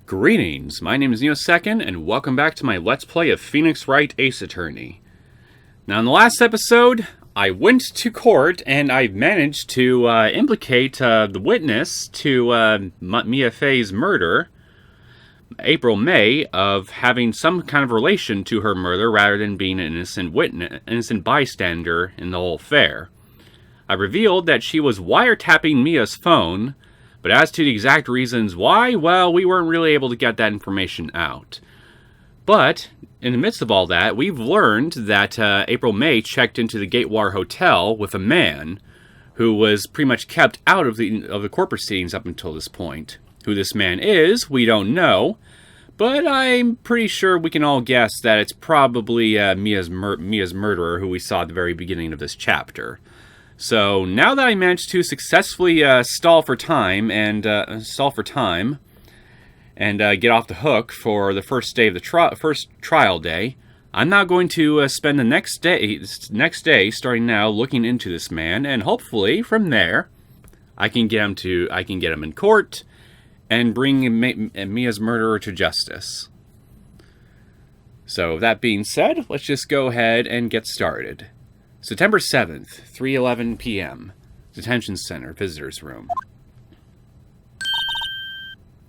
Greetings, my name is Neosekken, and welcome back to my Let's Play of Phoenix Wright Ace Attorney. Now, in the last episode, I went to court, and I managed to implicate the witness to Mia Fey's murder, April May, of having some kind of relation to her murder rather than being an innocent bystander in the whole affair. I revealed that she was wiretapping Mia's phone, but as to the exact reasons why, well, we weren't really able to get that information out. But, in the midst of all that, we've learned that April May checked into the Gatewar Hotel with a man who was pretty much kept out of the court proceedings up until this point. Who this man is, we don't know, but I'm pretty sure we can all guess that it's probably Mia's murderer, who we saw at the very beginning of this chapter. So now that I managed to successfully stall for time and get off the hook for the first day of the first trial day, I'm now going to spend the next day, starting now, looking into this man, and hopefully from there, I can get him in court and bring Mia's murderer to justice. So that being said, let's just go ahead and get started. September 7th, 3:11 p.m. Detention Center, Visitors Room.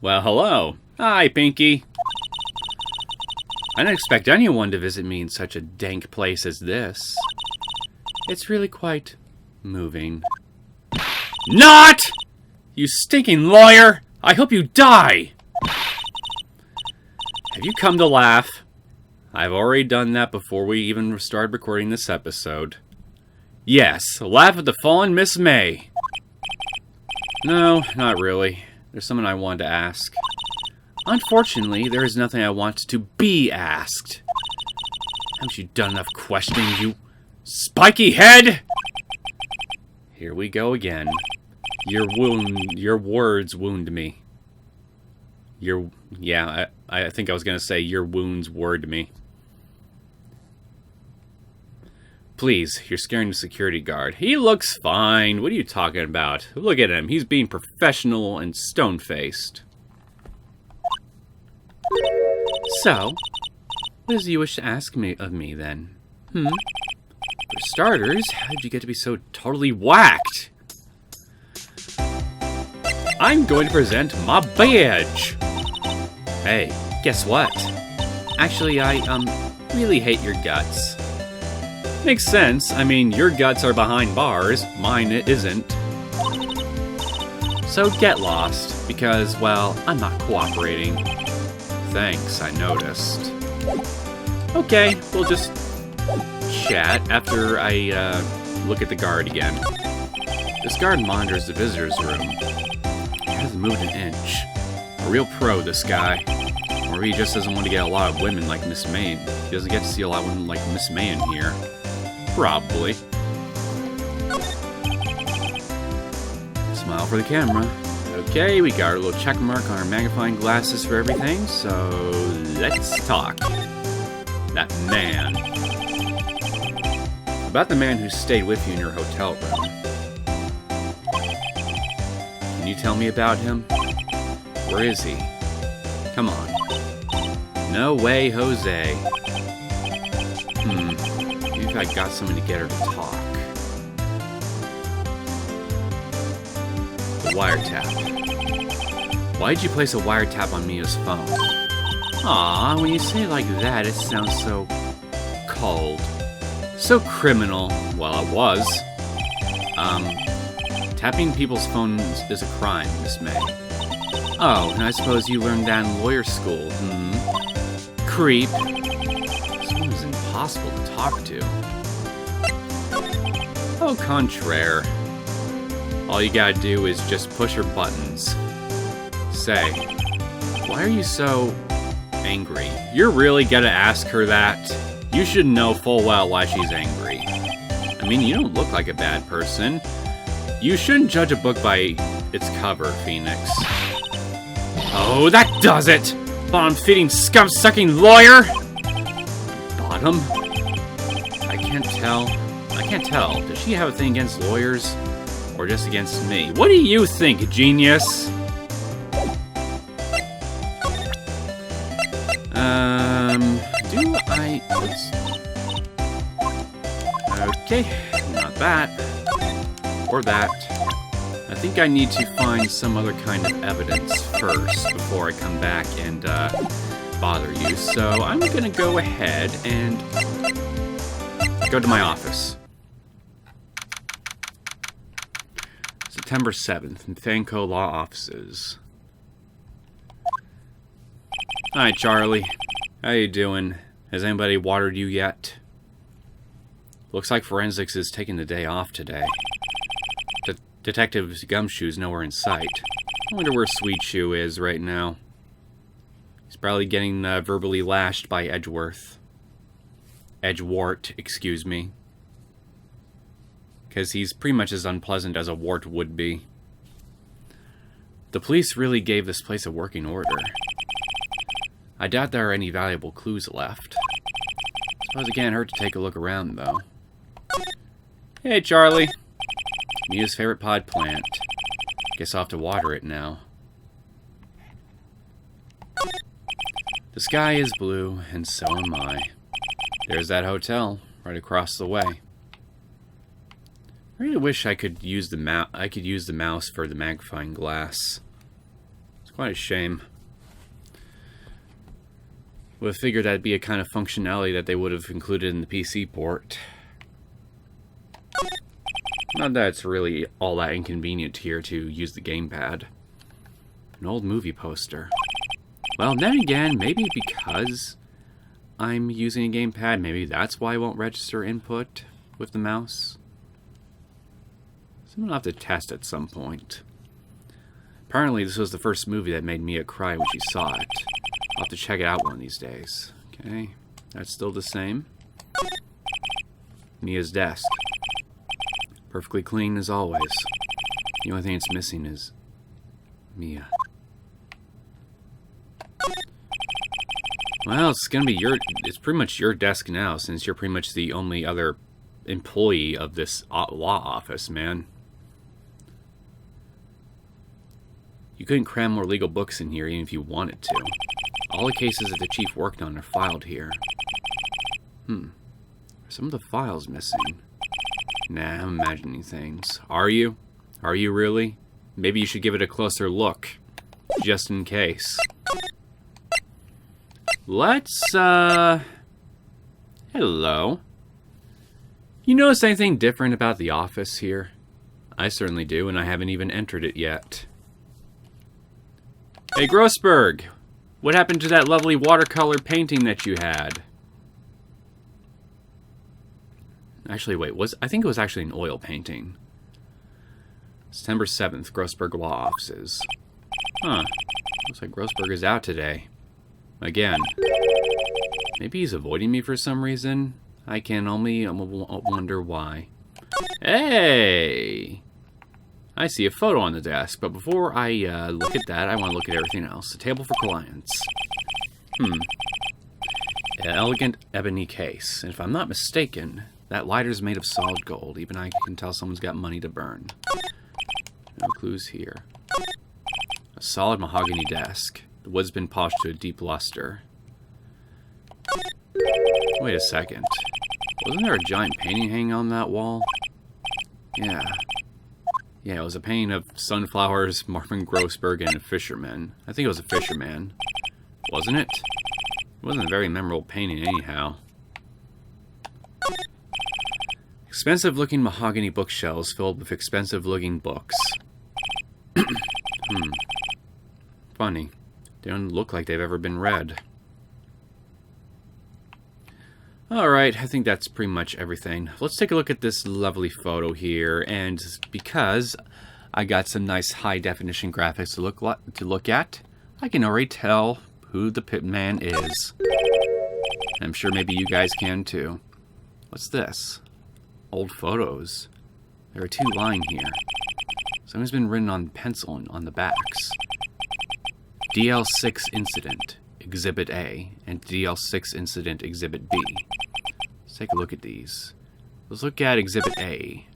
Well, hello. Hi, Pinky. I didn't expect anyone to visit me in such a dank place as this. It's really quite moving. Not! You stinking lawyer! I hope you die! Have you come to laugh? I've already done that before we even started recording this episode. Yes, laugh at the fallen Miss May. No, not really. There's something I wanted to ask. Unfortunately, there is nothing I want to be asked. Haven't you done enough questioning, you spiky head? Here we go again. Your words wound me. I think I was going to say your wounds word me. Please, you're scaring the security guard. He looks fine. What are you talking about? Look at him. He's being professional and stone-faced. So, what is it you wish to ask of me, then? For starters, how did you get to be so totally whacked? I'm going to present my badge. Hey, guess what? Actually, I really hate your guts. Makes sense. I mean, your guts are behind bars, mine isn't. So get lost, because, well, I'm not cooperating. Thanks, I noticed. Okay, we'll just chat after I look at the guard again. This guard monitors the visitor's room. He hasn't moved an inch. A real pro, this guy. Or he just doesn't want to get a lot of women like Miss May. He doesn't get to see a lot of women like Miss May in here. Probably. Smile for the camera. Okay, we got our little check mark on our magnifying glasses for everything, so let's talk. That man. About the man who stayed with you in your hotel room. Can you tell me about him? Where is he? Come on. No way, Jose. Maybe I got someone to get her to talk. The wiretap. Why did you place a wiretap on Mia's phone? Aw, when you say it like that, it sounds so cold. So criminal. Well, it was. Tapping people's phones is a crime, Miss May. Oh, and I suppose you learned that in lawyer school, Creep. This one is impossible to talk to. Au contraire. All you gotta do is just push her buttons. Say, why are you so angry? You're really gonna ask her that? You should know full well why she's angry. I mean, you don't look like a bad person. You shouldn't judge a book by its cover, Phoenix. Oh, that does it! Bottom-feeding, scum-sucking lawyer! Bottom? I can't tell. Does she have a thing against lawyers? Or just against me? What do you think, genius? Oops. Okay, not that. Or that. I think I need to find some other kind of evidence first before I come back and bother you. So I'm gonna go ahead and go to my office. September 7th, Fanco Law Offices. Hi, Charlie. How you doing? Has anybody watered you yet? Looks like forensics is taking the day off today. Detective Gumshoe's nowhere in sight. I wonder where Sweet Shoe is right now. He's probably getting verbally lashed by Edgewort, excuse me. Because he's pretty much as unpleasant as a wart would be. The police really gave this place a working order. I doubt there are any valuable clues left. Suppose it can't hurt to take a look around, though. Hey, Charlie. Mia's favorite pod plant. Guess I'll have to water it now. The sky is blue, and so am I. There's that hotel, right across the way. I really wish I could use the mouse for the magnifying glass. It's quite a shame. Would have figured that'd be a kind of functionality that they would have included in the PC port. Not that it's really all that inconvenient here to use the gamepad. An old movie poster. Well, then again, maybe because I'm using a gamepad, maybe that's why I won't register input with the mouse. Someone will have to test at some point. Apparently, this was the first movie that made Mia cry when she saw it. I'll have to check it out one of these days. Okay, that's still the same. Mia's desk. Perfectly clean as always. The only thing it's missing is Mia. Well, it's pretty much your desk now, since you're pretty much the only other employee of this law office, man. You couldn't cram more legal books in here even if you wanted to. All the cases that the chief worked on are filed here. Are some of the files missing? Nah, I'm imagining things. Are you? Are you really? Maybe you should give it a closer look. Just in case. Let's, Hello. You notice anything different about the office here? I certainly do, and I haven't even entered it yet. Hey, Grossberg! What happened to that lovely watercolor painting that you had? Actually, wait, I think it was actually an oil painting. September 7th, Grossberg Law Offices. Huh. Looks like Grossberg is out today. Again. Maybe he's avoiding me for some reason. I can only wonder why. Hey! I see a photo on the desk, but before I look at that, I want to look at everything else. A table for clients. An elegant ebony case. And if I'm not mistaken, that lighter's made of solid gold. Even I can tell someone's got money to burn. No clues here. A solid mahogany desk. The wood's been polished to a deep luster. Wait a second. Wasn't there a giant painting hanging on that wall? Yeah. Yeah, it was a painting of sunflowers, Marvin Grossberg, and a fisherman. I think it was a fisherman. Wasn't it? It wasn't a very memorable painting anyhow. Expensive-looking mahogany bookshelves filled with expensive-looking books. Funny. They don't look like they've ever been read. Alright, I think that's pretty much everything. Let's take a look at this lovely photo here, and because I got some nice high-definition graphics to look at, I can already tell who the Pitman is. I'm sure maybe you guys can too. What's this? Old photos. There are two lying here. Something's been written on pencil on the backs. DL6 Incident, Exhibit A, and DL6 Incident, Exhibit B. Let's take a look at these. Let's look at Exhibit A.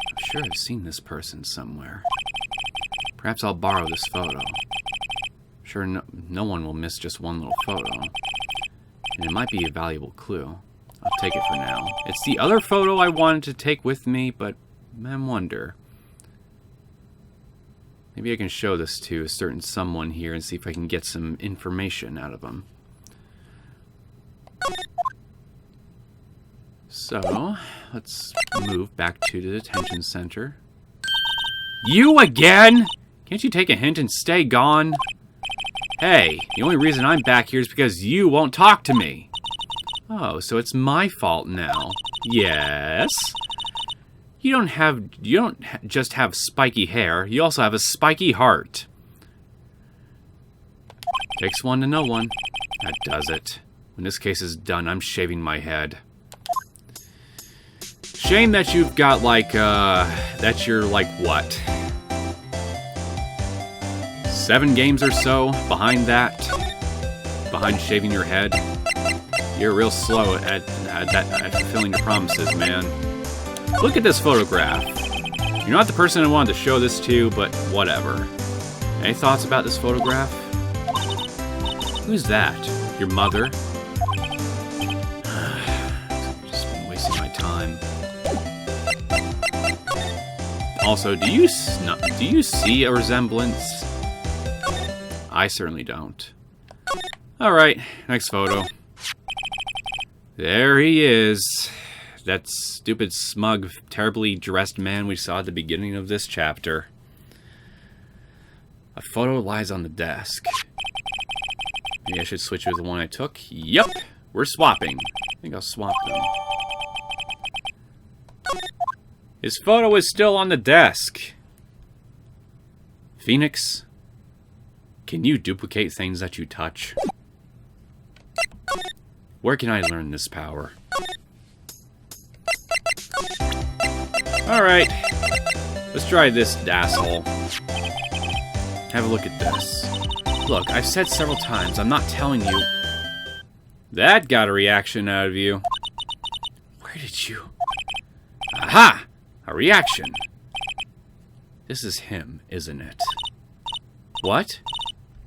I'm sure I've seen this person somewhere. Perhaps I'll borrow this photo. I'm sure no one will miss just one little photo. And it might be a valuable clue. I'll take it for now. It's the other photo I wanted to take with me, but I wonder. Maybe I can show this to a certain someone here and see if I can get some information out of them. So, let's move back to the detention center. You again? Can't you take a hint and stay gone? Hey, the only reason I'm back here is because you won't talk to me. Oh, so it's my fault now. Yes? You don't just have spiky hair, you also have a spiky heart. Takes one to know one. That does it. When this case is done, I'm shaving my head. Shame that you've got like, that you're like what? 7 games or so behind that? Behind shaving your head? You're real slow at fulfilling your promises, man. Look at this photograph. You're not the person I wanted to show this to, but whatever. Any thoughts about this photograph? Who's that? Your mother? Just been wasting my time. Also, do you see a resemblance? I certainly don't. Alright, next photo. There he is. That stupid, smug, terribly dressed man we saw at the beginning of this chapter. A photo lies on the desk. Maybe I should switch with the one I took. Yup, we're swapping. I think I'll swap them. His photo is still on the desk. Phoenix, can you duplicate things that you touch? Where can I learn this power? Alright, let's try this asshole. Have a look at this. Look, I've said several times, I'm not telling you. That got a reaction out of you. Where did you... Aha! A reaction. This is him, isn't it? What?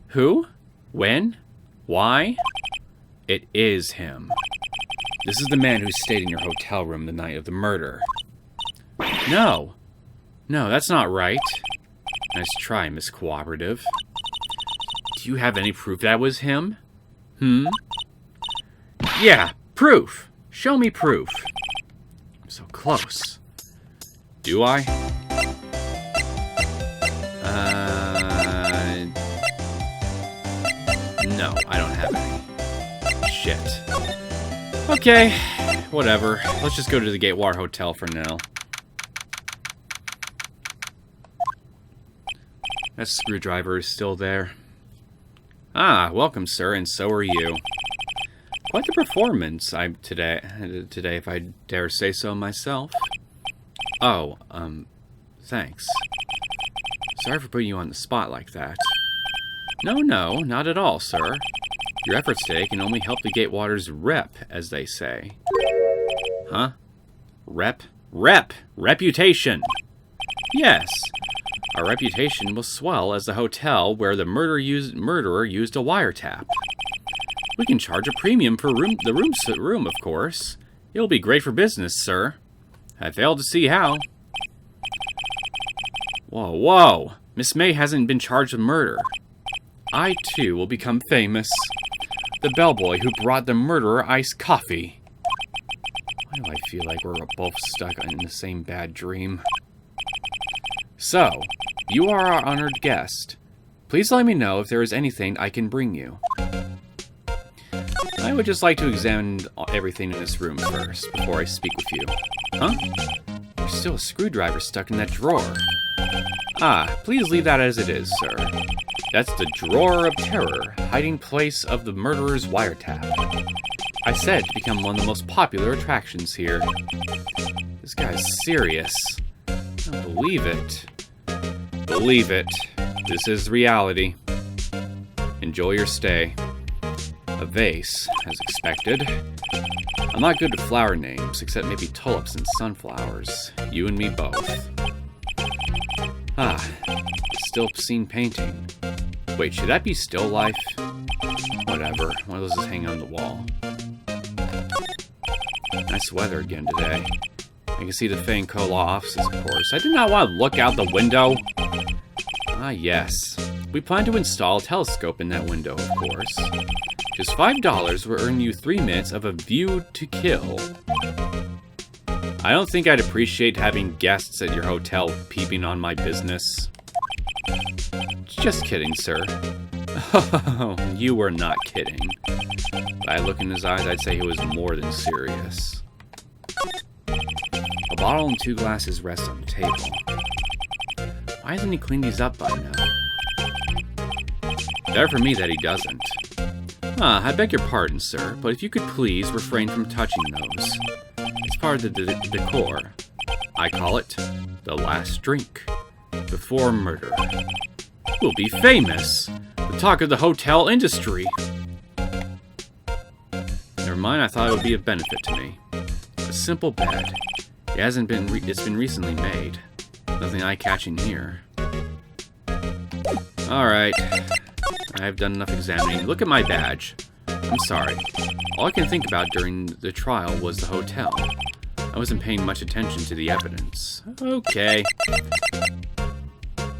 Who? When? Why? It is him. This is the man who stayed in your hotel room the night of the murder. No. No, that's not right. Nice try, Miss Cooperative. Do you have any proof that was him? Yeah, proof. Show me proof. I'm so close. Do I? No, I don't have any. Shit. Okay, whatever. Let's just go to the Gatewar Hotel for now. That screwdriver is still there. Ah, welcome, sir, and so are you. Quite the performance today, if I dare say so myself. Oh, thanks. Sorry for putting you on the spot like that. No, not at all, sir. Your efforts today can only help the Gatewater's rep, as they say. Huh? Rep? Reputation! Yes. Our reputation will swell as the hotel where the murderer used a wiretap. We can charge a premium for the room, of course. It'll be great for business, sir. I fail to see how. Whoa. Miss May hasn't been charged with murder. I, too, will become famous. The bellboy who brought the murderer iced coffee. Why do I feel like we're both stuck in the same bad dream? So, you are our honored guest. Please let me know if there is anything I can bring you. I would just like to examine everything in this room first, before I speak with you. Huh? There's still a screwdriver stuck in that drawer. Ah, please leave that as it is, sir. That's the Drawer of Terror, hiding place of the murderer's wiretap. I said to become one of the most popular attractions here. This guy's serious. I don't believe it. Believe it. This is reality. Enjoy your stay. A vase, as expected. I'm not good with flower names, except maybe tulips and sunflowers. You and me both. Ah, still obscene painting. Wait, should that be still life? Whatever. One of those is hanging on the wall. Nice weather again today. I can see the Fang Co. law offices, of course. I did not want to look out the window. Ah, yes. We plan to install a telescope in that window, of course. Just $5 will earn you 3 minutes of a view to kill. I don't think I'd appreciate having guests at your hotel peeping on my business. Just kidding, sir. Oh, you were not kidding. By a look in his eyes, I'd say he was more than serious. A bottle and 2 glasses rest on the table. Why hasn't he cleaned these up by now? Better for me that he doesn't. I beg your pardon, sir, but if you could please refrain from touching those. It's part of the decor. I call it the last drink before murder. We'll be famous. The talk of the hotel industry. Never mind, I thought it would be a benefit to me. A simple bed. It's been recently made. Nothing eye-catching here. Alright. I've done enough examining. Look at my badge. I'm sorry. All I can think about during the trial was the hotel. I wasn't paying much attention to the evidence. Okay.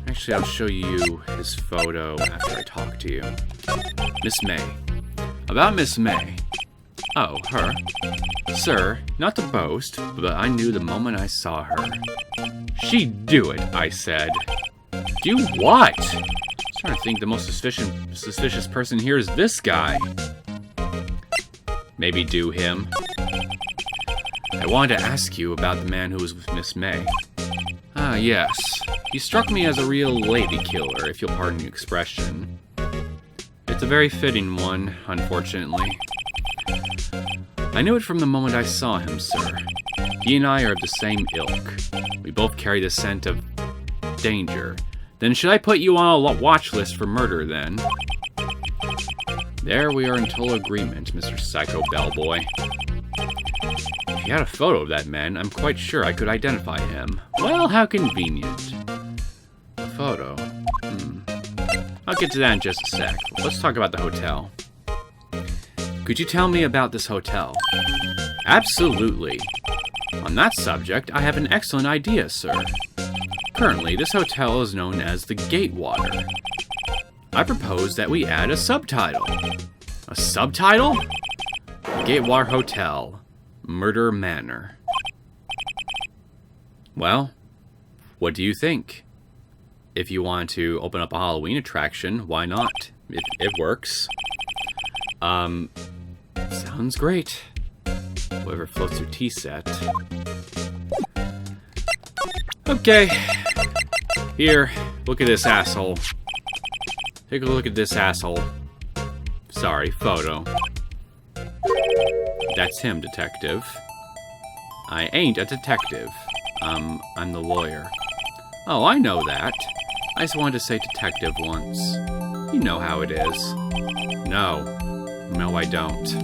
Actually, I'll show you his photo after I talk to you. Miss May. About Miss May. Oh, her. Sir, not to boast, but I knew the moment I saw her. She'd do it, I said. Do what? I'm trying to think the most suspicious person here is this guy. Maybe do him. I wanted to ask you about the man who was with Miss May. Ah, yes. He struck me as a real lady killer, if you'll pardon the expression. It's a very fitting one, unfortunately. I knew it from the moment I saw him, sir. He and I are of the same ilk. We both carry the scent of danger. Then should I put you on a watch list for murder, then? There we are in total agreement, Mr. Psycho Bellboy. If you had a photo of that man, I'm quite sure I could identify him. Well, how convenient. A photo. I'll get to that in just a sec. Let's talk about the hotel. Could you tell me about this hotel? Absolutely. On that subject, I have an excellent idea, sir. Currently, this hotel is known as the Gatewater. I propose that we add a subtitle. A subtitle? Gatewater Hotel, Murder Manor. Well, what do you think? If you want to open up a Halloween attraction, why not? It works. Sounds great. Whoever floats your tea set. Okay. Here, look at this asshole. Take a look at this asshole. Sorry, photo. That's him, detective. I ain't a detective. I'm the lawyer. Oh, I know that. I just wanted to say detective once. You know how it is. No, I don't.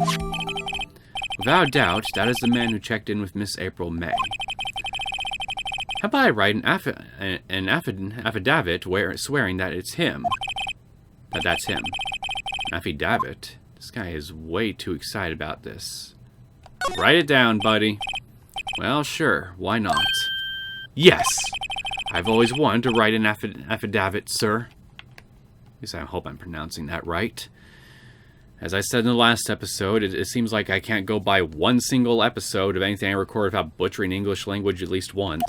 Without doubt, that is the man who checked in with Miss April May. How about I write an affidavit swearing that it's him? That's him. Affidavit? This guy is way too excited about this. Write it down, buddy. Well, sure. Why not? Yes! I've always wanted to write an affidavit, sir. At least I hope I'm pronouncing that right. As I said in the last episode, it seems like I can't go by one single episode of anything I record without butchering English language at least once.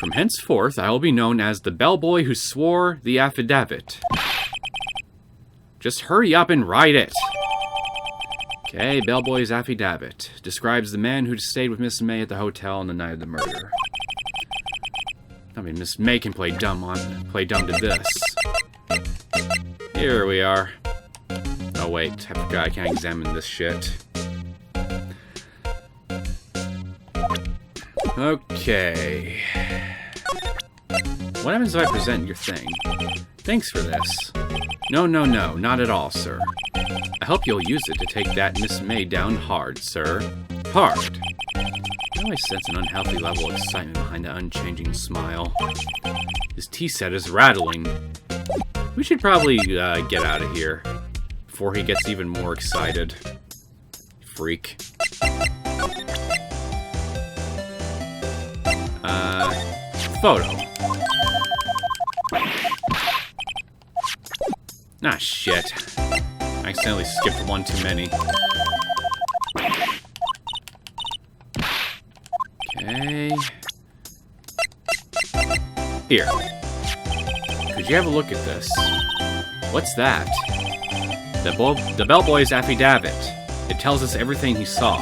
From henceforth, I will be known as the bellboy who swore the affidavit. Just hurry up and write it. Okay, bellboy's affidavit describes the man who stayed with Miss May at the hotel on the night of the murder. I mean, Miss May can play dumb to this. Here we are. Oh wait, I forgot I can't examine this shit. Okay. What happens if I present your thing? Thanks for this. No, not at all, sir. I hope you'll use it to take that Miss May down hard, sir. Hard. I always sense an unhealthy level of excitement behind that unchanging smile. His tea set is rattling. We should probably get out of here before he gets even more excited. Freak. Photo. Ah, shit. I accidentally skipped one too many. Okay. Here. Could you have a look at this? What's that? The bellboy's affidavit. It tells us everything he saw,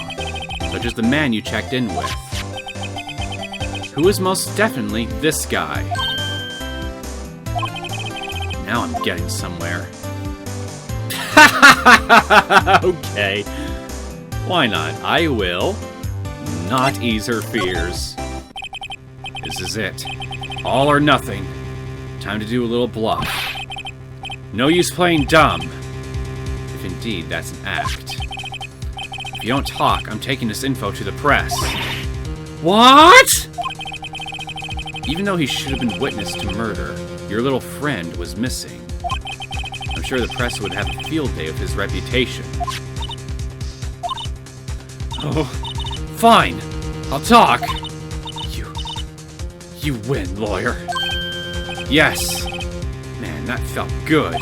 such as the man you checked in with. Who is most definitely this guy? Now I'm getting somewhere. Okay. Why not? I will not ease her fears. This is it. All or nothing. Time to do a little bluff. No use playing dumb. If indeed that's an act. If you don't talk, I'm taking this info to the press. What? Even though he should have been witness to murder, your little friend was missing. I'm sure the press would have a field day of his reputation. Oh, fine. I'll talk. You win, lawyer. Yes. Man, that felt good.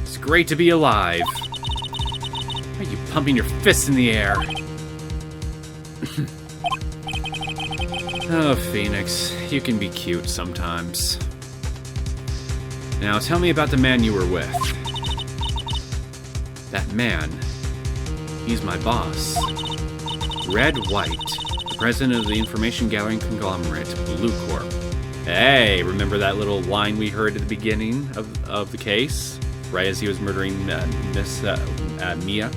It's great to be alive. Why are you pumping your fists in the air? Oh, Phoenix, you can be cute sometimes. Now, tell me about the man you were with. That man, he's my boss. Red Wright, the president of the information gathering conglomerate, Blue Corp. Hey, remember that little line we heard at the beginning of the case? Right as he was murdering Miss Mia?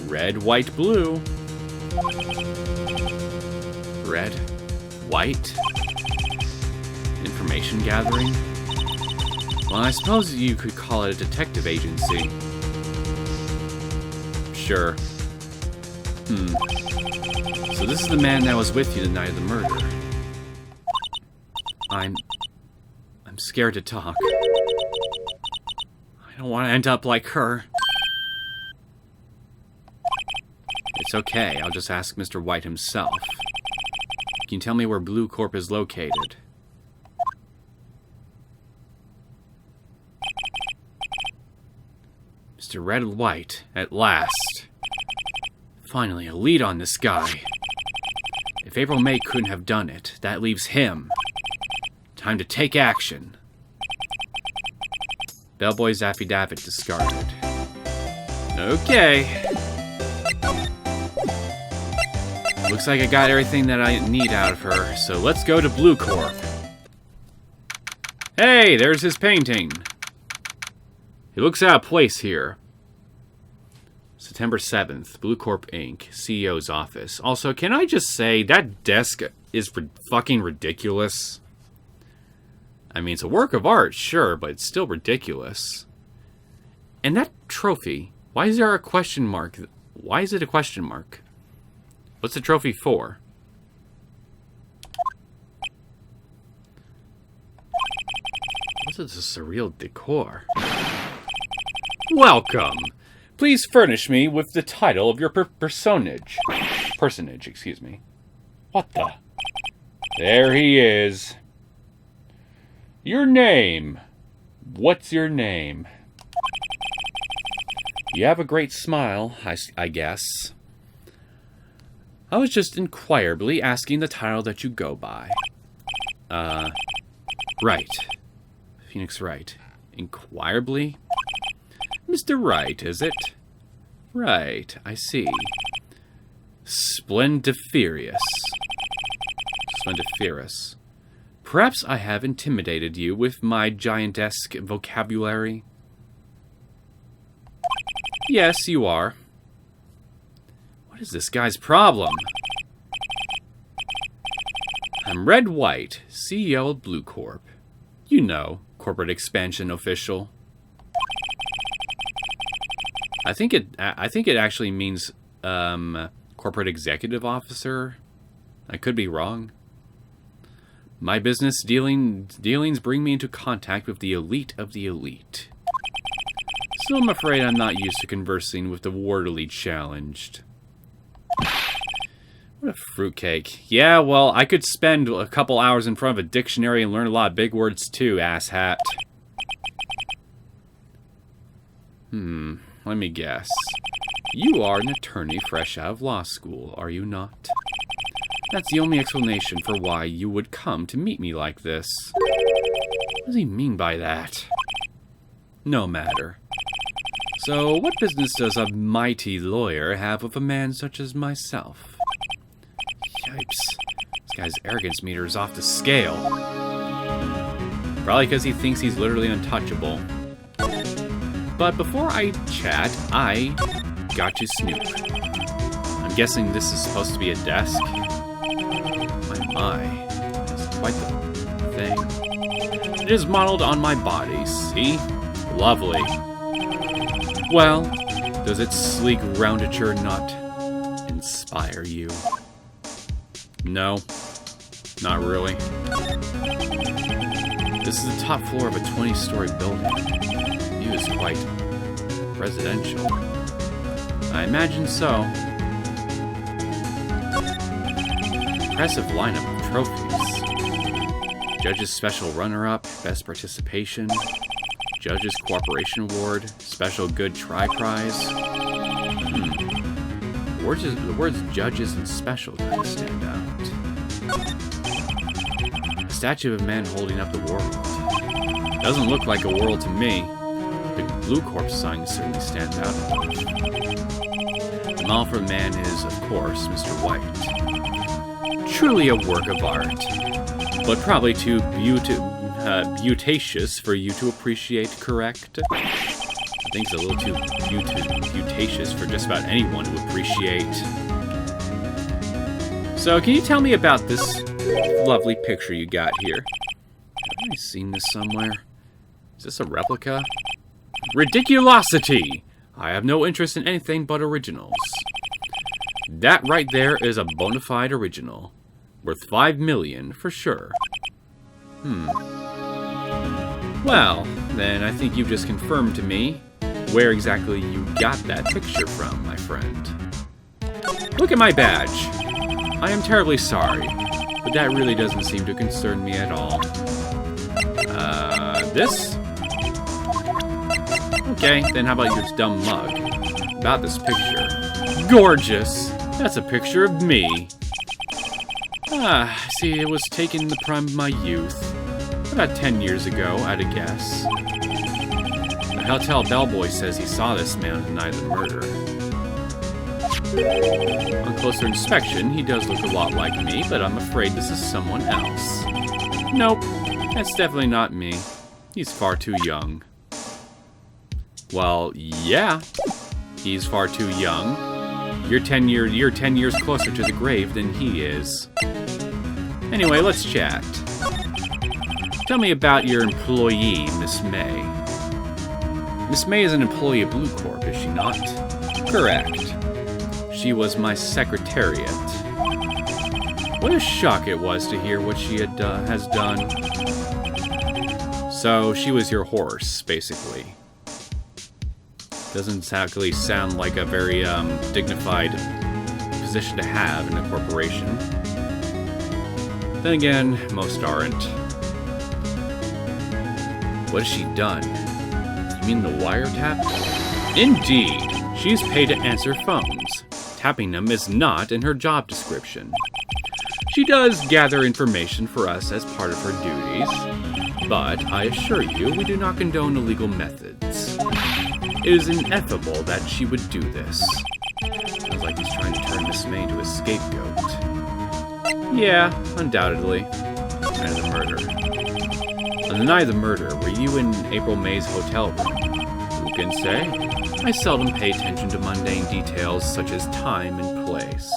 Red, white, blue. Red, white? Information gathering? Well, I suppose you could call it a detective agency. Sure. So this is the man that was with you the night of the murder. I'm scared to talk. I don't want to end up like her. It's okay, I'll just ask Mr. White himself. Can you tell me where Blue Corp is located? Mr. Red White, at last. Finally, a lead on this guy. If April May couldn't have done it, that leaves him. Time to take action. Bellboy's affidavit discarded. Okay. Looks like I got everything that I need out of her, so let's go to Blue Corp. Hey, there's his painting. He looks out of place here. September 7th, Blue Corp Inc., CEO's office. Also, can I just say, that desk is fucking ridiculous. I mean, it's a work of art, sure, but it's still ridiculous. And that trophy, why is there a question mark? Why is it a question mark? What's the trophy for? What's this surreal decor? Welcome! Please furnish me with the title of your personage. Personage, excuse me. What the? There he is. Your name. What's your name? You have a great smile, I guess. I was just inquirably asking the title that you go by. Wright. Phoenix Wright. Inquirably? Mr. Wright, is it? Right, I see. Splendiferous. Splendiferous. Perhaps I have intimidated you with my giantesque vocabulary. Yes, you are. What is this guy's problem? I'm Red White, CEO of Blue Corp. You know, corporate expansion official. I think it actually means corporate executive officer. I could be wrong. My business dealings bring me into contact with the elite of the elite. So I'm afraid I'm not used to conversing with the worldly challenged. What a fruitcake. Yeah, well, I could spend a couple hours in front of a dictionary and learn a lot of big words too, asshat. Let me guess. You are an attorney fresh out of law school, are you not? That's the only explanation for why you would come to meet me like this. What does he mean by that? No matter. So, what business does a mighty lawyer have with a man such as myself? Yipes. This guy's arrogance meter is off the scale. Probably because he thinks he's literally untouchable. But before I chat, I got to snoop. I'm guessing this is supposed to be a desk. My, it's quite the thing. It is modeled on my body, see? Lovely. Well, does its sleek roundature not inspire you? No, not really. This is the top floor of a 20-story building. The view is quite residential. I imagine so. Impressive lineup of trophies. Judge's Special Runner-Up, Best Participation, Judge's Cooperation Award, Special Good Try Prize. The words Judges and Special kind of stand out. A statue of a man holding up the world. Doesn't look like a world to me. The Blue Corp sign certainly stands out. The model for man is, of course, Mr. White. Truly a work of art, but probably too beautacious for you to appreciate, correct? I think it's a little too beautacious for just about anyone to appreciate. So, can you tell me about this lovely picture you got here? Have I seen this somewhere? Is this a replica? Ridiculosity! I have no interest in anything but originals. That right there is a bona fide original. Worth $5 million for sure. Well, then I think you've just confirmed to me where exactly you got that picture from, my friend. Look at my badge. I am terribly sorry, but that really doesn't seem to concern me at all. This? Okay, then how about your dumb mug? About this picture. Gorgeous! That's a picture of me. See, it was taken in the prime of my youth. About 10 years ago, I'd guess. The hotel bellboy says he saw this man on the night of the murder. On closer inspection, he does look a lot like me, but I'm afraid this is someone else. Nope, that's definitely not me. He's far too young. Well, yeah, he's far too young. You're 10 years closer to the grave than he is. Anyway, let's chat. Tell me about your employee, Miss May. Miss May is an employee of Blue Corp, is she not? Correct. She was my secretariat. What a shock it was to hear what she has done. So, she was your horse, basically. Doesn't exactly sound like a very dignified position to have in a corporation. Then again, most aren't. What has she done? You mean the wiretap? Indeed! She's paid to answer phones. Tapping them is not in her job description. She does gather information for us as part of her duties, but I assure you we do not condone illegal methods. It is ineffable that she would do this. Sounds like he's trying to turn Miss May into a scapegoat. Yeah, undoubtedly. And the murder. On the night of the murder, were you in April May's hotel room? Who can say? I seldom pay attention to mundane details such as time and place.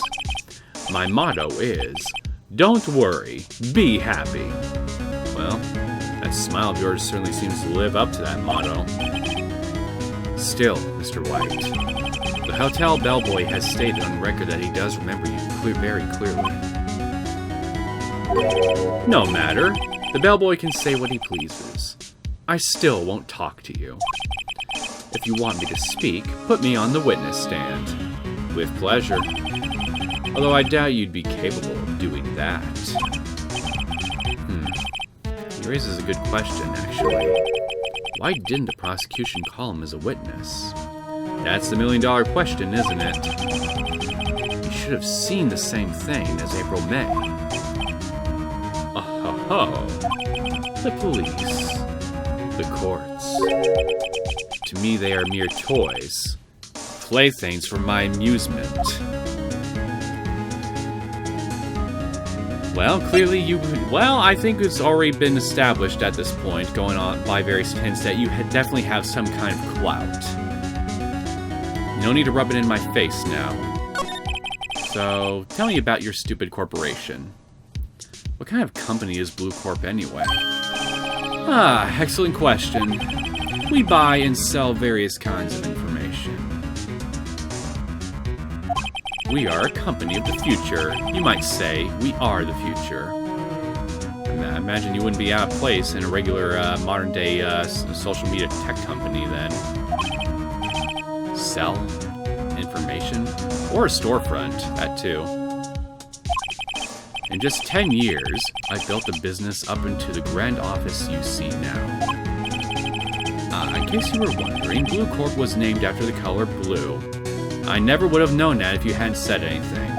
My motto is, don't worry, be happy. Well, that smile of yours certainly seems to live up to that motto. Still, Mr. White, the hotel bellboy has stated on record that he does remember you very clearly. No matter. The bellboy can say what he pleases. I still won't talk to you. If you want me to speak, put me on the witness stand. With pleasure. Although I doubt you'd be capable of doing that. He raises a good question, actually. Why didn't the prosecution call him as a witness? That's the million-dollar question, isn't it? You should have seen the same thing as April May. Oh, the police. The courts. To me, they are mere toys. Playthings for my amusement. Well, clearly you... Well, I think it's already been established at this point, going on by various hints, that you definitely have some kind of clout. No need to rub it in my face now. So, tell me about your stupid corporation. What kind of company is Blue Corp anyway? Ah, excellent question. We buy and sell various kinds of information. We are a company of the future. You might say we are the future. I imagine you wouldn't be out of place in a regular modern-day social media tech company then. Sell information? Or a storefront, that too. In just 10 years, I built the business up into the grand office you see now. In case you were wondering, Blue Corp was named after the color blue. I never would have known that if you hadn't said anything.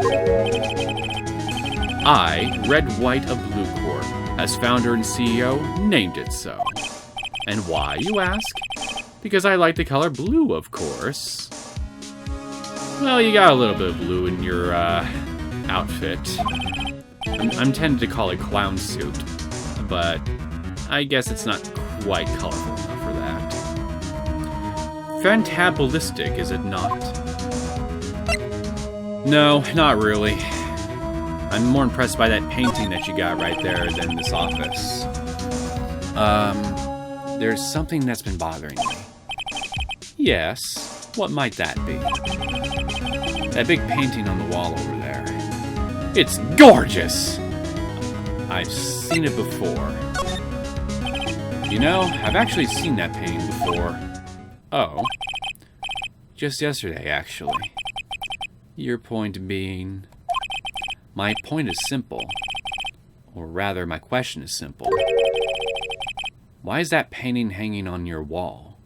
I, Red White of Blue Corp, as founder and CEO, named it so. And why, you ask? Because I like the color blue, of course. Well, you got a little bit of blue in your, outfit. I'm tempted to call it clown suit, but I guess it's not quite colorful enough for that. Fantabulistic, is it not? No, not really. I'm more impressed by that painting that you got right there than this office. There's something that's been bothering me. Yes, what might that be? That big painting on the wall over there. It's gorgeous! I've seen it before. You know, I've actually seen that painting before. Oh. Just yesterday, actually. Your point being... My point is simple. Or rather, my question is simple. Why is that painting hanging on your wall?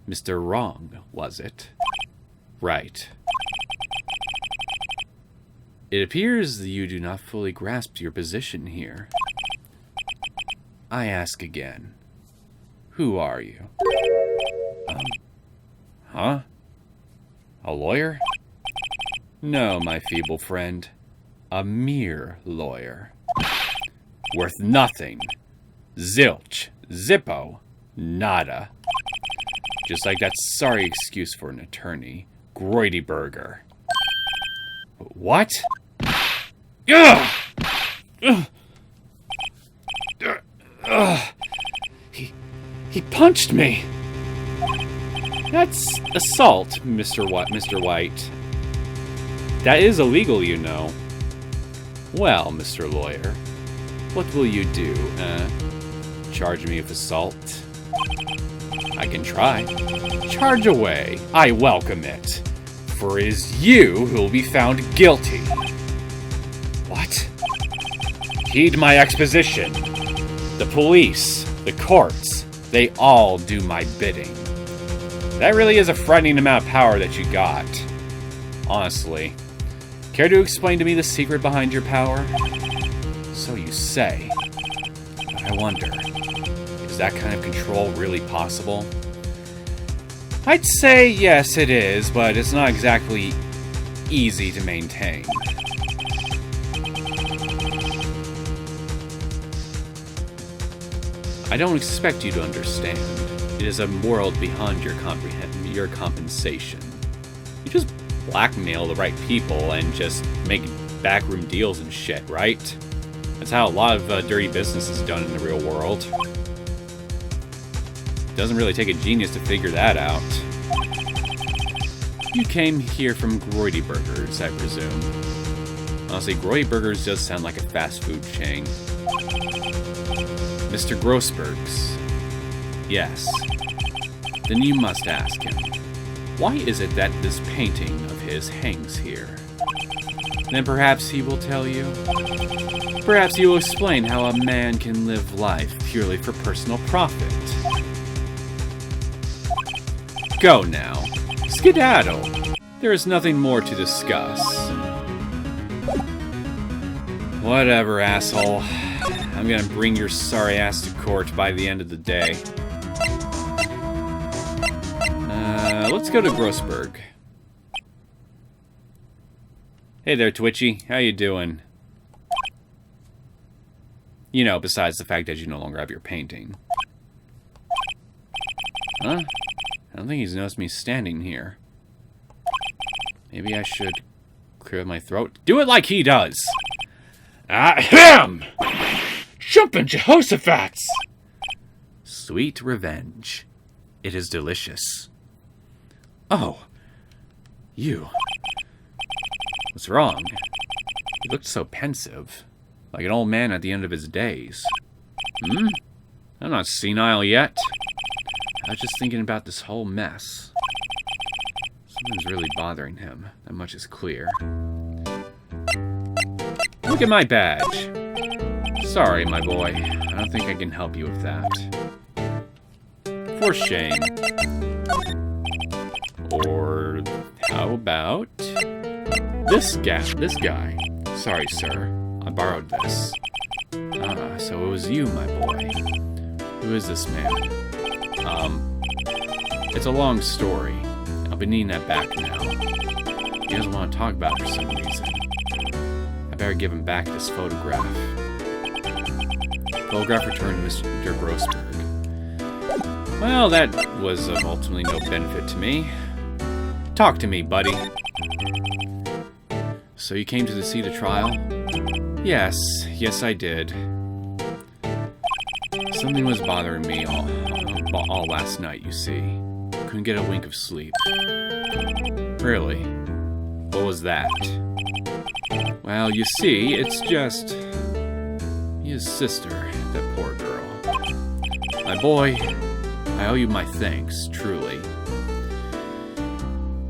Mr. Wrong, was it? Right. It appears that you do not fully grasp your position here. I ask again. Who are you? Huh? A lawyer? No, my feeble friend. A mere lawyer. Worth nothing. Zilch. Zippo. Nada. Just like that sorry excuse for an attorney. Groidyburger. What? Ugh! Ugh! He punched me! That's assault, Mr. White. That is illegal, you know. Well, Mr. Lawyer, what will you do, Charge me with assault? I can try. Charge away. I welcome it. For it is you who will be found guilty. What? Heed my exposition. The police, the courts, they all do my bidding. That really is a frightening amount of power that you got. Honestly. Care to explain to me the secret behind your power? So you say. But I wonder, is that kind of control really possible? I'd say yes, it is, but it's not exactly easy to maintain. I don't expect you to understand. It is a world beyond your compensation. You just blackmail the right people and just make backroom deals and shit, right? That's how a lot of dirty business is done in the real world. Doesn't really take a genius to figure that out. You came here from Groity Burgers, I presume. Honestly, Groity Burgers does sound like a fast food chain. Mr. Grossberg's. Yes. Then you must ask him, why is it that this painting of his hangs here? Then perhaps he will tell you. Perhaps he will explain how a man can live life purely for personal profit. Go now. Skedaddle. There is nothing more to discuss. Whatever, asshole. I'm gonna bring your sorry ass to court by the end of the day. Let's go to Grossberg. Hey there, Twitchy. How you doing? You know, besides the fact that you no longer have your painting. Huh? I don't think he's noticed me standing here. Maybe I should clear my throat. Do it like he does! Ahem! Jumpin' Jehoshaphat's! Sweet revenge. It is delicious. Oh. You. What's wrong? You looked so pensive. Like an old man at the end of his days. I'm not senile yet. I was just thinking about this whole mess. Something's really bothering him. That much is clear. Look at my badge. Sorry, my boy. I don't think I can help you with that. For shame. Or how about this guy? Sorry, sir. I borrowed this. Ah, so it was you, my boy. Who is this man? It's a long story. I'll be needing that back now. He doesn't want to talk about it for some reason. I better give him back this photograph. Photograph returned to Mr. Grossberg. Well, that was of ultimately no benefit to me. Talk to me, buddy. So you came to see the trial? Yes, I did. Something was bothering me all last night, you see. Couldn't get a wink of sleep. Really? What was that? Well, you see, it's just his sister, that poor girl. My boy, I owe you my thanks, truly.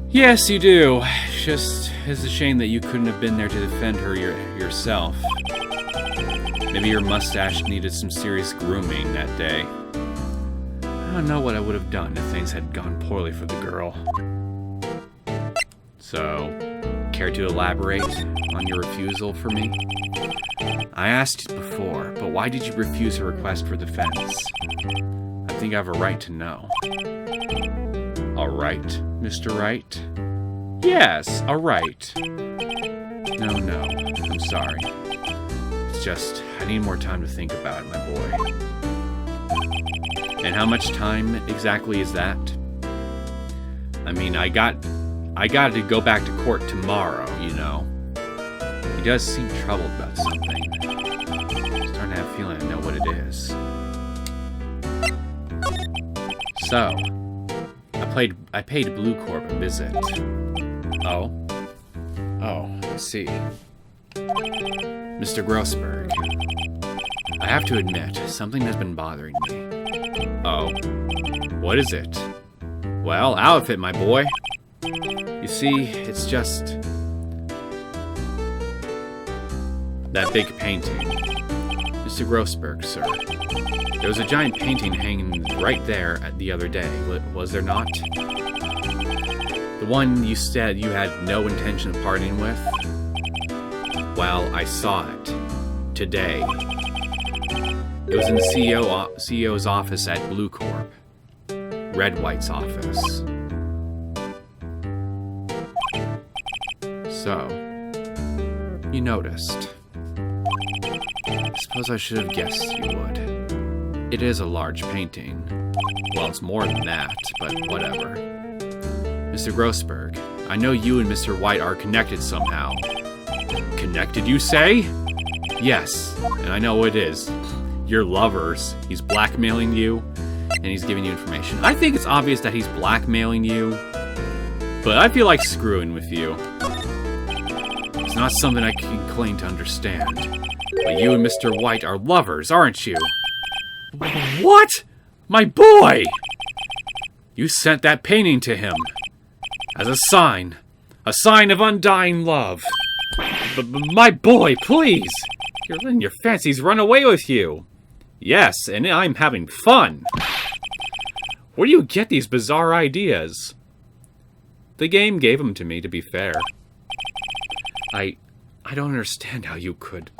Yes, you do. It's a shame that you couldn't have been there to defend her yourself. Maybe your mustache needed some serious grooming that day. I don't know what I would have done if things had gone poorly for the girl. So, care to elaborate on your refusal for me? I asked before, but why did you refuse her request for defense? I think I have a right to know. A right, Mr. Wright? Yes, a right. No, I'm sorry. It's just, I need more time to think about it, my boy. And how much time exactly is that? I mean, I got to go back to court tomorrow, you know. He does seem troubled about something. I'm starting to have a feeling I know what it is. So, I paid Blue Corp a visit. Oh, I see. Mr. Grossberg, I have to admit, something has been bothering me. Oh, what is it? Well, outfit, my boy. You see, it's just that big painting. Mr. Grossberg, sir. There was a giant painting hanging right there the other day, was there not? The one you said you had no intention of parting with? Well, I saw it. Today. It was in the CEO's office at Blue Corp. Red White's office. So, you noticed. I suppose I should have guessed you would. It is a large painting. Well, it's more than that, but whatever. Mr. Grossberg, I know you and Mr. White are connected somehow. Connected, you say? Yes, and I know what it is. You're lovers. He's blackmailing you, and he's giving you information. I think it's obvious that he's blackmailing you. But I feel like screwing with you. It's not something I can claim to understand. But you and Mr. White are lovers, aren't you? What? My boy! You sent that painting to him. As a sign of undying love. But my boy, please! You're letting your fancies run away with you. Yes, and I'm having fun. Where do you get these bizarre ideas? The game gave them to me, to be fair. I don't understand how you could.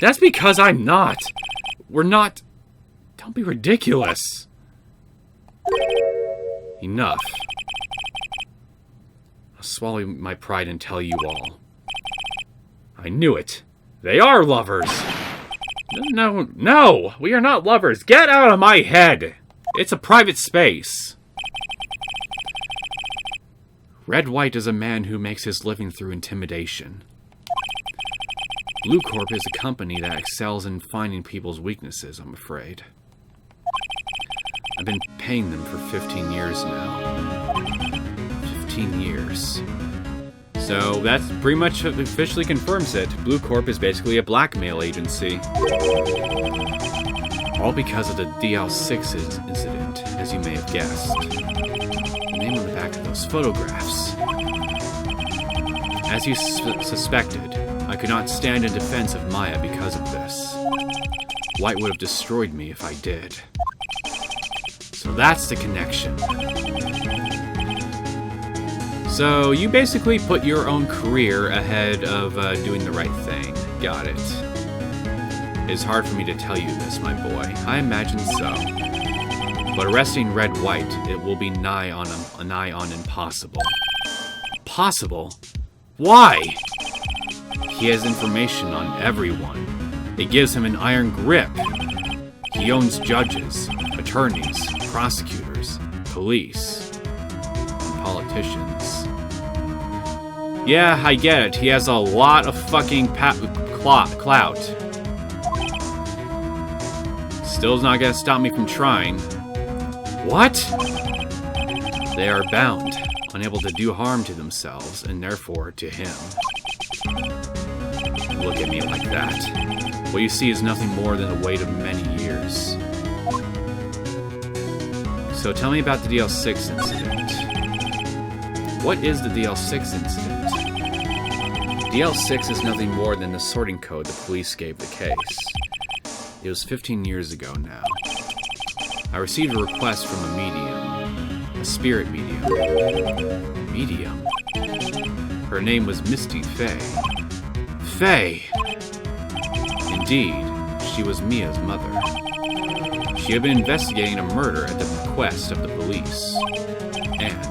That's because I'm not. We're not. Don't be ridiculous. Enough. I'll swallow my pride and tell you all. I knew it. They are lovers. No, we are not lovers. Get out of my head. It's a private space. Red White is a man who makes his living through intimidation. Blue Corp is a company that excels in finding people's weaknesses, I'm afraid. I've been paying them for 15 years now. 15 years. So that's pretty much officially confirms it. Blue Corp is basically a blackmail agency. All because of the DL6 incident, as you may have guessed. The name on the back of those photographs. As you suspected, I could not stand in defense of Maya because of this. White would have destroyed me if I did. So that's the connection. So you basically put your own career ahead of doing the right thing. Got it. It's hard for me to tell you this, my boy. I imagine so. But arresting Red White, it will be nigh on impossible. Possible? Why? He has information on everyone. It gives him an iron grip. He owns judges, attorneys, prosecutors, police, and politicians. Yeah, I get it. He has a lot of fucking clout. Still's not gonna stop me from trying. What? They are bound, unable to do harm to themselves, and therefore to him. Look at me like that. What you see is nothing more than the weight of many years. So tell me about the DL6 incident. What is the DL6 incident? DL6 is nothing more than the sorting code the police gave the case. It was 15 years ago now. I received a request from a medium. A spirit medium. Medium? Her name was Misty Faye. Faye! Indeed, she was Mia's mother. She had been investigating a murder at the request of the police. And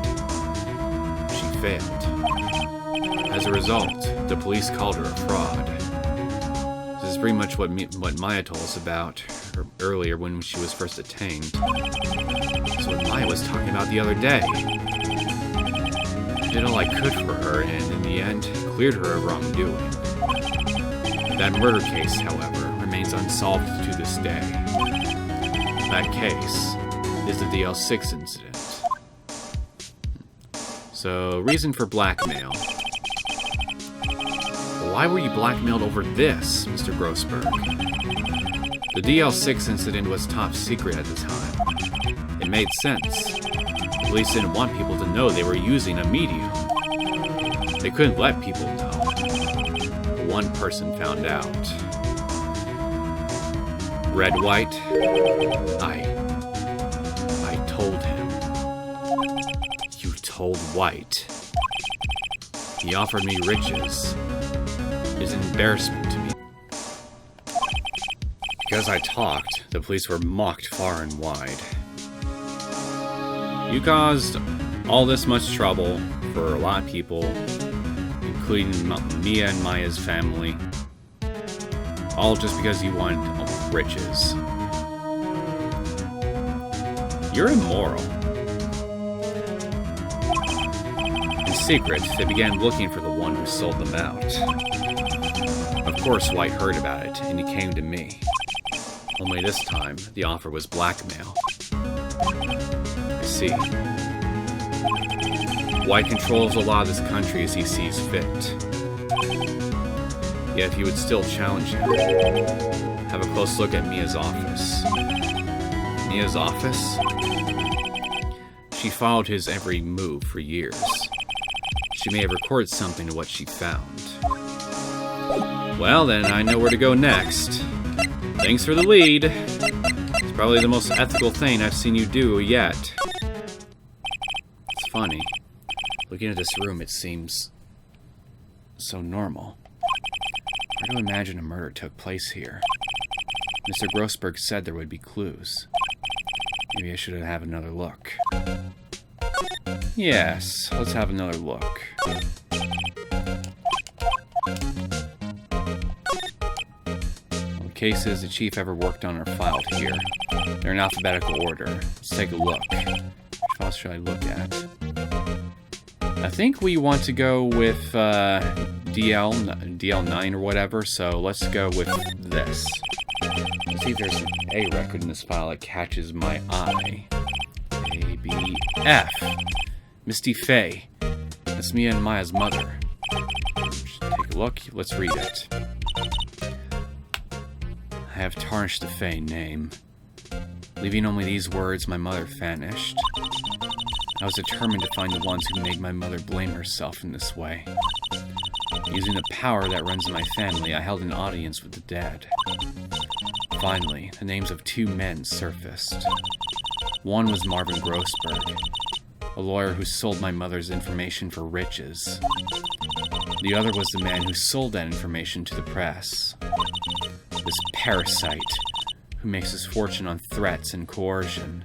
she failed. As a result, the police called her a fraud. This is pretty much what Maya told us about earlier when she was first detained. That's what Maya was talking about the other day. I did all I could for her, and in the end, cleared her of wrongdoing. That murder case, however, remains unsolved to this day. That case is the DL6 incident. So, reason for blackmail. Why were you blackmailed over this, Mr. Grossberg? The DL6 incident was top secret at the time. It made sense. The police didn't want people to know they were using a medium. They couldn't let people know. But one person found out. Red White, I told him. You told White. He offered me riches. It's an embarrassment to me. Because I talked, the police were mocked far and wide. You caused all this much trouble for a lot of people, including Mia and Maya's family. All just because you wanted riches. You're immoral. In secret, they began looking for the one who sold them out. Of course, White heard about it, and he came to me. Only this time, the offer was blackmail. I see. White controls a lot of this country as he sees fit. Yet he would still challenge him. Have a close look at Mia's office. Mia's office? She followed his every move for years. She may have recorded something of what she found. Well, then I know where to go next. Thanks for the lead. It's probably the most ethical thing I've seen you do yet. It's funny. Looking at this room, it seems so normal. Hard to imagine a murder took place here. Mr. Grossberg said there would be clues. Maybe I should have another look. Yes, let's have another look. The cases the chief ever worked on are filed here. They're in alphabetical order. Let's take a look. Which files should I look at? I think we want to go with DL9 or whatever, so let's go with this. Let's see if there's an A record in this file that catches my eye. A, B, F. Misty Fey. That's Mia and Maya's mother. Take a look. Let's read it. I have tarnished the Fey name. Leaving only these words, my mother vanished. I was determined to find the ones who made my mother blame herself in this way. Using the power that runs in my family, I held an audience with the dead. Finally, the names of two men surfaced. One was Marvin Grossberg, a lawyer who sold my mother's information for riches. The other was the man who sold that information to the press. This parasite, who makes his fortune on threats and coercion.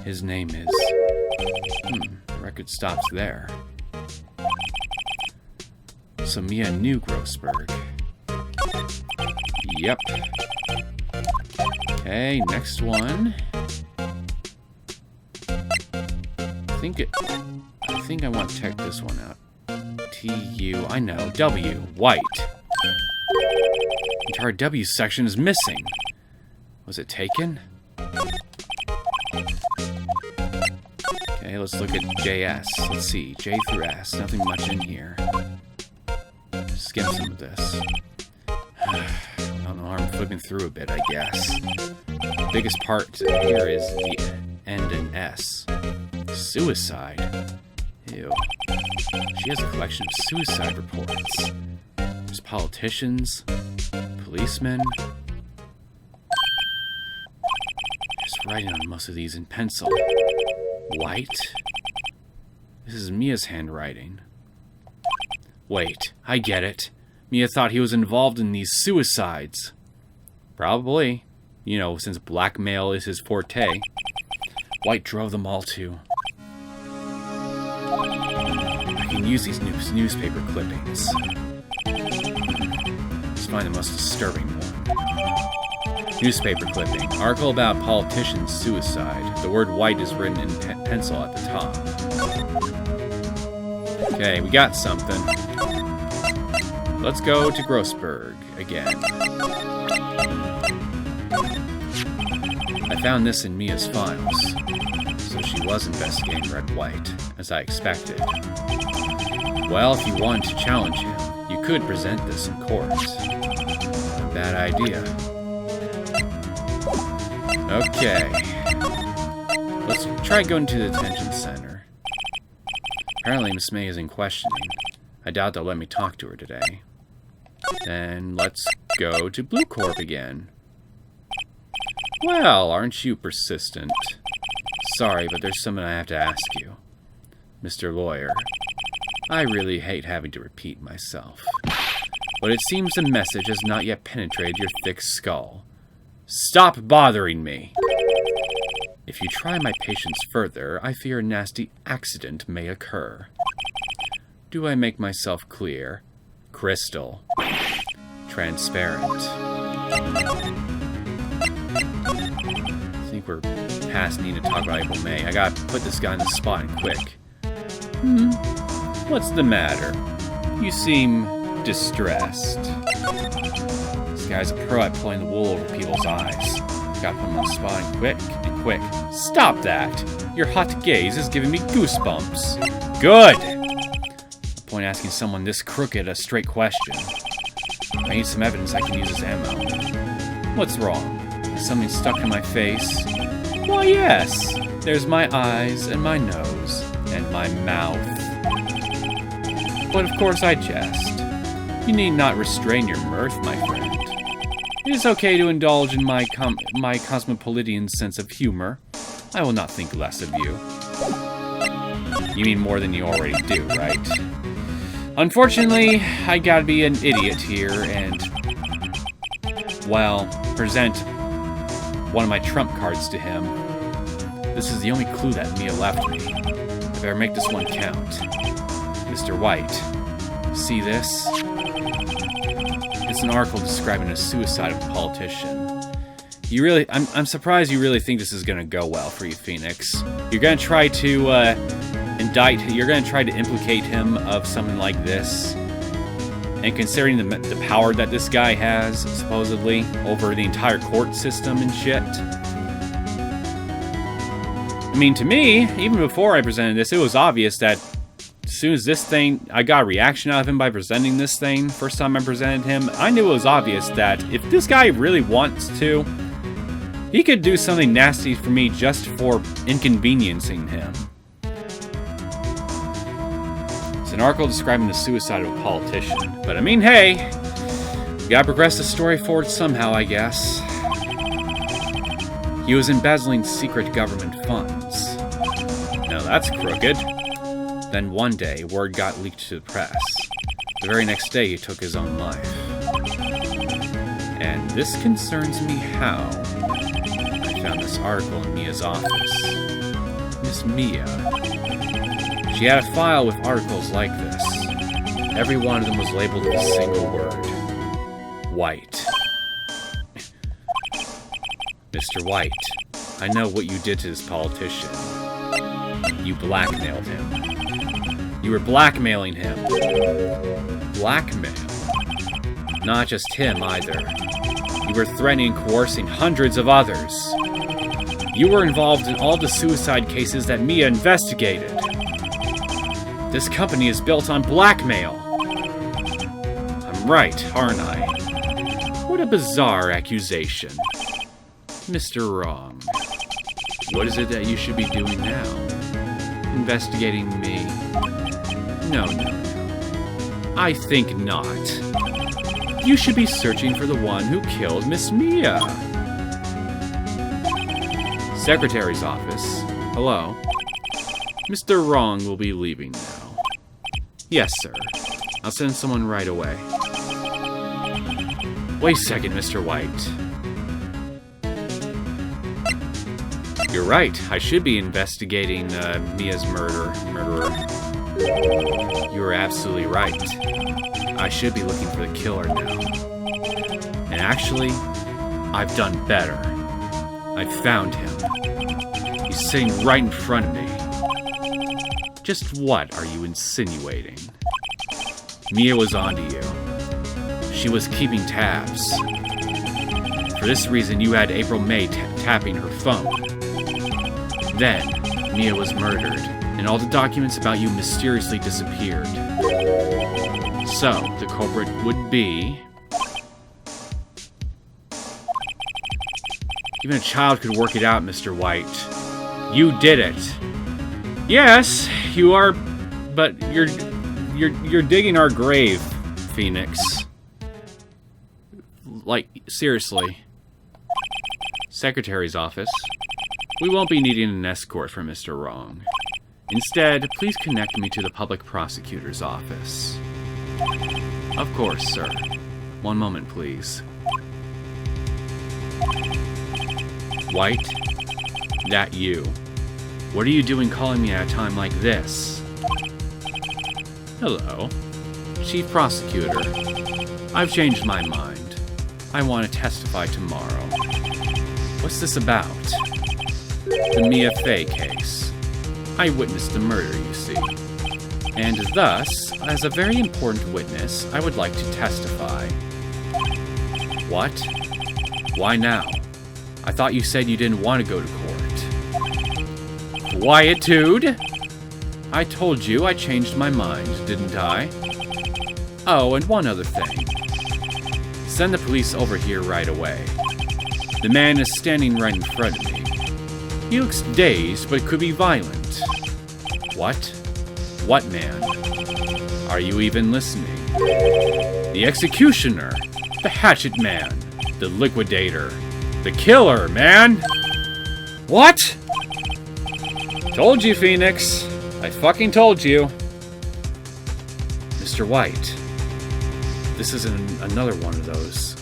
His name is... the record stops there. So Mia knew Grossberg. Yep. Okay, next one. I think I want to check this one out. T-U, I know, W, White. The entire W section is missing. Was it taken? Okay, let's look at JS. Let's see, J through S, nothing much in here. Skim some of this. I don't know, I'm flipping through a bit, I guess. The biggest part here is the end in S. Suicide. Ew. She has a collection of suicide reports. There's politicians, policemen. Just writing on most of these in pencil. White? This is Mia's handwriting. Wait, I get it. Mia thought he was involved in these suicides. Probably. You know, since blackmail is his forte. White drove them all to... I can use these newspaper clippings. Let's find the most disturbing one. Newspaper clipping. Article about politician's suicide. The word white is written in pencil at the top. Okay, we got something. Let's go to Grossberg again. I found this in Mia's files. So she was investigating Red White, as I expected. Well, if you wanted to challenge him, you could present this in court. Not a bad idea. Okay. Let's try going to the detention center. Apparently Miss May is in questioning. I doubt they'll let me talk to her today. Then let's go to Blue Corp again. Well, aren't you persistent? Sorry, but there's something I have to ask you. Mr. Lawyer, I really hate having to repeat myself. But it seems the message has not yet penetrated your thick skull. Stop bothering me! If you try my patience further, I fear a nasty accident may occur. Do I make myself clear? Crystal. Transparent. I think we're past needing to talk about April May. I gotta put this guy in the spot and quick. What's the matter? You seem distressed. This guy's a pro at pulling the wool over people's eyes. Gotta put him on the spot and quick. Stop that! Your hot gaze is giving me goosebumps. Good! No point asking someone this crooked a straight question. I need some evidence I can use as ammo. What's wrong? Is something stuck in my face? Why, yes! There's my eyes, and my nose, and my mouth. But of course I jest. You need not restrain your mirth, my friend. It is okay to indulge in my cosmopolitan sense of humor. I will not think less of you. You mean more than you already do, right? Unfortunately, I gotta be an idiot here and, well, present one of my trump cards to him. This is the only clue that Mia left me. I better make this one count. Mr. White, see this? It's an article describing a suicide of a politician. I'm surprised you really think this is gonna go well for you, Phoenix. You're gonna try to you're gonna try to implicate him of something like this. And considering the power that this guy has, supposedly, over the entire court system and shit. I mean, to me, even before I presented this, it was obvious that as soon as this thing, I got a reaction out of him by presenting this thing, first time I presented him, I knew it was obvious that if this guy really wants to, he could do something nasty for me just for inconveniencing him. It's an article describing the suicide of a politician. But I mean, hey, we gotta progress the story forward somehow, I guess. He was embezzling secret government funds. Now that's crooked. Then one day, word got leaked to the press. The very next day, he took his own life. And this concerns me how I found this article in Mia's office. Miss Mia. She had a file with articles like this. Every one of them was labeled with a single word. White. Mr. White, I know what you did to this politician. You blackmailed him. You were blackmailing him. Blackmail? Not just him, either. You were threatening and coercing hundreds of others. You were involved in all the suicide cases that Mia investigated. This company is built on blackmail. I'm right, aren't I? What a bizarre accusation. Mr. Wrong. What is it that you should be doing now? Investigating me? No. I think not. You should be searching for the one who killed Miss Mia. Secretary's office. Hello? Mr. Wrong will be leaving now. Yes, sir. I'll send someone right away. Wait a second, Mr. White. You're right. I should be investigating Mia's murderer. You're absolutely right. I should be looking for the killer now. And actually, I've done better. I found him. He's sitting right in front of me. Just what are you insinuating? Mia was onto you. She was keeping tabs. For this reason, you had April May tapping her phone. Then, Mia was murdered, and all the documents about you mysteriously disappeared. So, the culprit would be... Even a child could work it out, Mr. White. You did it. Yes, you are, but you're digging our grave, Phoenix. Like, seriously. Secretary's office. We won't be needing an escort for Mr. Wrong. Instead, please connect me to the public prosecutor's office. Of course, sir. One moment, please. White? That you. What are you doing calling me at a time like this? Hello. Chief Prosecutor. I've changed my mind. I want to testify tomorrow. What's this about? The Mia Fey case. I witnessed the murder, you see. And thus, as a very important witness, I would like to testify. What? Why now? I thought you said you didn't want to go to court. Quietude! I told you I changed my mind, didn't I? Oh, and one other thing. Send the police over here right away. The man is standing right in front of me. He looks dazed, but could be violent. What? What man? Are you even listening? The executioner, the hatchet man, the liquidator, the killer, man! What? Told you, Phoenix. I fucking told you. Mr. White, this is another one of those.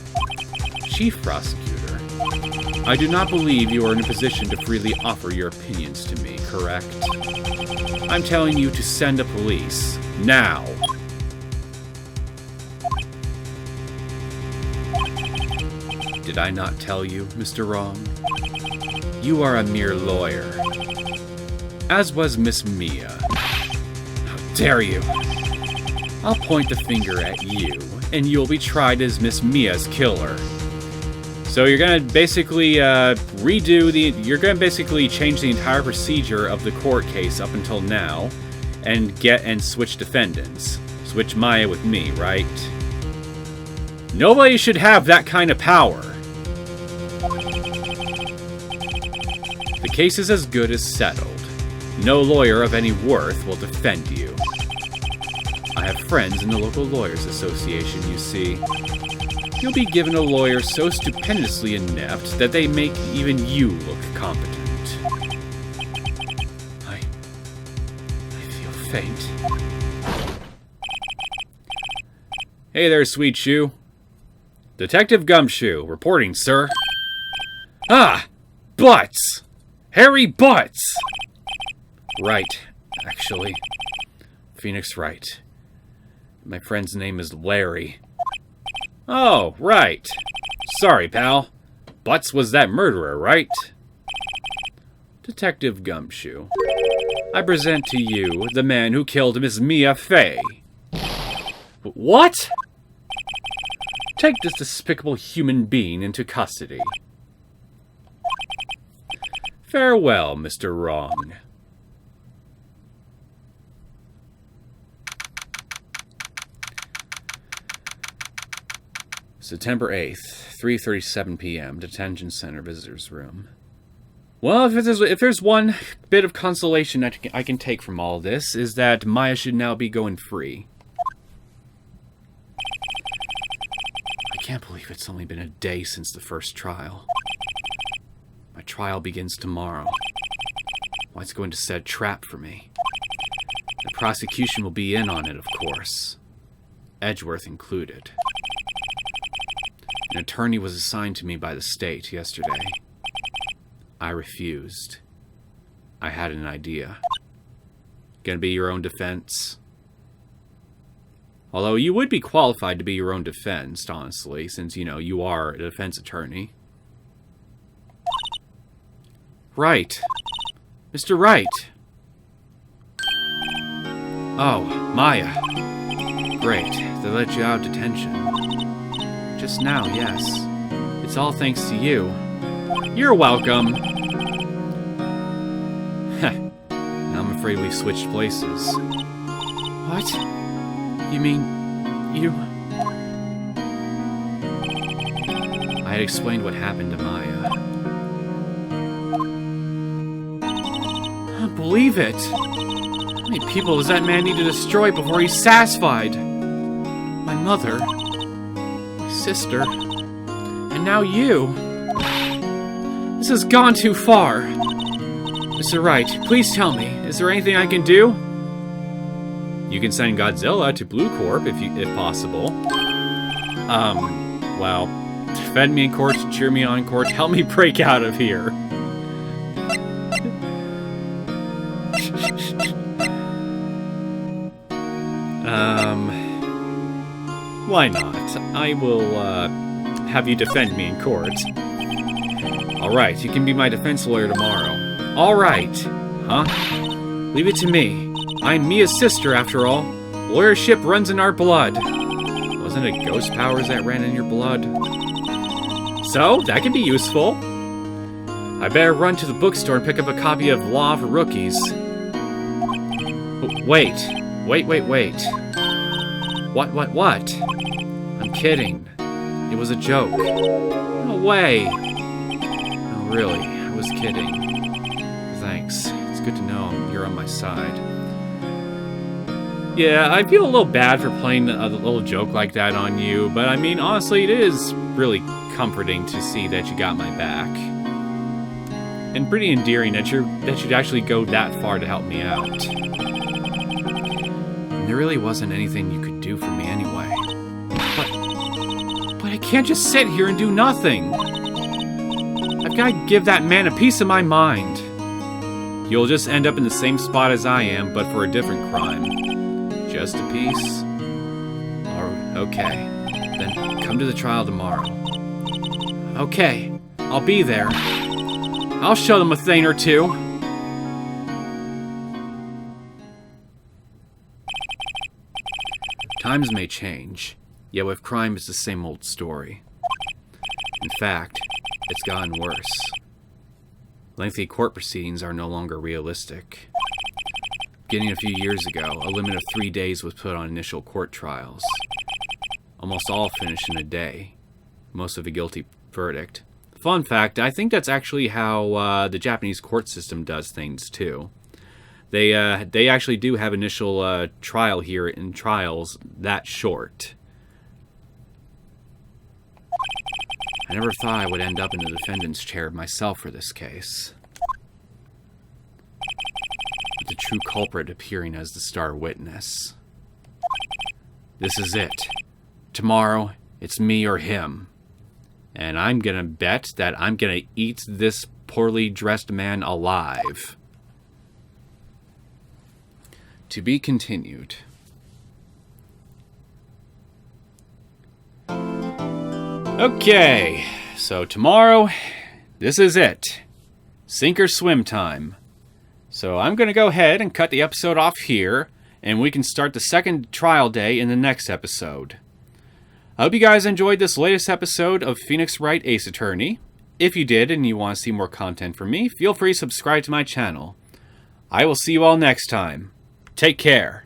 Chief Prosecutor, I do not believe you are in a position to freely offer your opinions to me, correct? I'm telling you to send the police. Now. Did I not tell you, Mr. Wrong? You are a mere lawyer. As was Miss Mia. How dare you! I'll point the finger at you, and you'll be tried as Miss Mia's killer. So you're gonna basically you're gonna basically change the entire procedure of the court case up until now, and switch defendants. Switch Maya with me, right? Nobody should have that kind of power. The case is as good as settled. No lawyer of any worth will defend you. I have friends in the local lawyers association, you see. You'll be given a lawyer so stupendously inept that they make even you look competent. I feel faint. Hey there, Sweet Shoe. Detective Gumshoe, reporting, sir. Ah! Butts! Hairy Butts! Right, actually. Phoenix Wright. My friend's name is Larry. Oh, right. Sorry, pal. Butts was that murderer, right? Detective Gumshoe. I present to you the man who killed Miss Mia Fey. What? Take this despicable human being into custody. Farewell, Mr. Wrong. September 8th, 3:37 p.m., Detention Center Visitors Room. Well, if there's one bit of consolation I can take from all this, is that Maya should now be going free. I can't believe it's only been a day since the first trial. My trial begins tomorrow. White's going to set a trap for me. The prosecution will be in on it, of course. Edgeworth included. An attorney was assigned to me by the state yesterday. I refused. I had an idea. Gonna be your own defense? Although you would be qualified to be your own defense, honestly, since, you know, you are a defense attorney. Right. Mr. Wright. Oh, Maya. Great. They let you out of detention. Just now, yes. It's all thanks to you. You're welcome. Heh. Now I'm afraid we've switched places. What? You mean, you... I had explained what happened to Maya. I don't believe it. How many people does that man need to destroy before he's satisfied? My mother... sister, and now you. This has gone too far. Mr. Wright, please tell me, is there anything I can do? You can send Godzilla to Blue Corp if possible. Well, defend me in court, cheer me on in court, help me break out of here. Why not? I will, have you defend me in court. Alright, you can be my defense lawyer tomorrow. Alright. Huh? Leave it to me. I'm Mia's sister, after all. Lawyership runs in our blood. Wasn't it ghost powers that ran in your blood? So, that can be useful. I better run to the bookstore and pick up a copy of Law of Rookies. Wait. What? I'm kidding. It was a joke. No way. No, really, I was kidding. Thanks. It's good to know you're on my side. Yeah, I feel a little bad for playing a little joke like that on you, but I mean, honestly, it is really comforting to see that you got my back. And pretty endearing that you'd actually go that far to help me out. And there really wasn't anything you could do for me anyway. But I can't just sit here and do nothing. I've got to give that man a piece of my mind. You'll just end up in the same spot as I am, but for a different crime. Just a piece? Okay. Then come to the trial tomorrow. Okay. I'll be there. I'll show them a thing or two. Times may change, yet with crime it's the same old story. In fact, it's gotten worse. Lengthy court proceedings are no longer realistic. Beginning a few years ago, a limit of 3 days was put on initial court trials. Almost all finished in a day, most with a guilty verdict. Fun fact, I think that's actually how the Japanese court system does things too. They actually do have initial trial here in trials that short. I never thought I would end up in the defendant's chair myself for this case. With the true culprit appearing as the star witness. This is it. Tomorrow, it's me or him. And I'm gonna bet that I'm gonna eat this poorly dressed man alive. To be continued. Okay, so tomorrow, this is it. Sink or swim time. So I'm gonna go ahead and cut the episode off here, and we can start the second trial day in the next episode. I hope you guys enjoyed this latest episode of Phoenix Wright Ace Attorney. If you did and you want to see more content from me, feel free to subscribe to my channel. I will see you all next time. Take care.